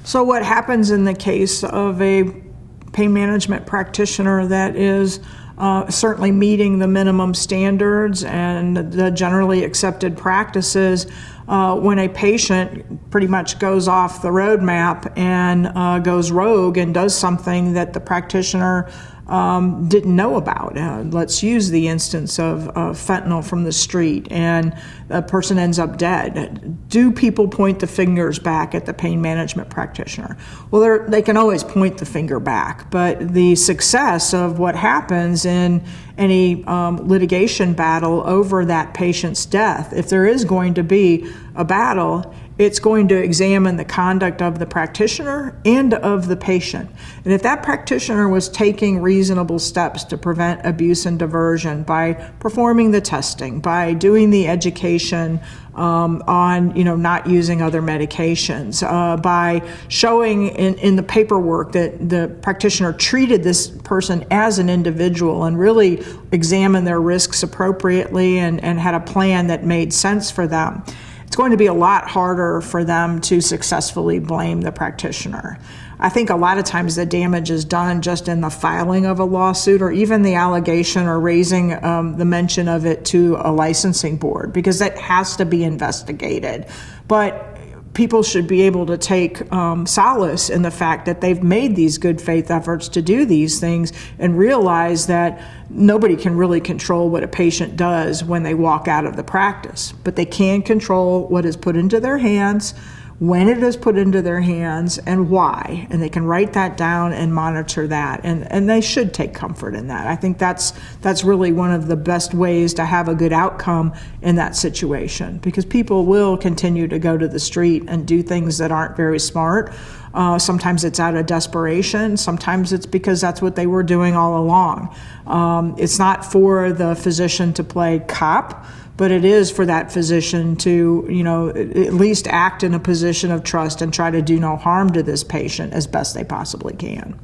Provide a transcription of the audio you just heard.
So what happens in the case of a pain management practitioner that is certainly meeting the minimum standards and the generally accepted practices, when a patient pretty much goes off the roadmap and goes rogue and does something that the practitioner didn't know about. Let's use the instance of fentanyl from the street and a person ends up dead. Do people point the fingers back at the pain management practitioner? Well, they can always point the finger back, but the success of what happens in any litigation battle over that patient's death, if there is going to be a battle, it's going to examine the conduct of the practitioner and of the patient. And if that practitioner was taking reasonable steps to prevent abuse and diversion by performing the testing, by doing the education on not using other medications, by showing in the paperwork that the practitioner treated this person as an individual and really examined their risks appropriately and had a plan that made sense for them, it's going to be a lot harder for them to successfully blame the practitioner. I think a lot of times the damage is done just in the filing of a lawsuit or even the allegation or raising the mention of it to a licensing board, because that has to be investigated. But people should be able to take solace in the fact that they've made these good faith efforts to do these things and realize that nobody can really control what a patient does when they walk out of the practice, but they can control what is put into their hands, when it is put into their hands, and why. And they can write that down and monitor that. And they should take comfort in that. I think that's really one of the best ways to have a good outcome in that situation, because people will continue to go to the street and do things that aren't very smart. Sometimes it's out of desperation. Sometimes it's because that's what they were doing all along. It's not for the physician to play cop, but it is for that physician to, at least act in a position of trust and try to do no harm to this patient as best they possibly can.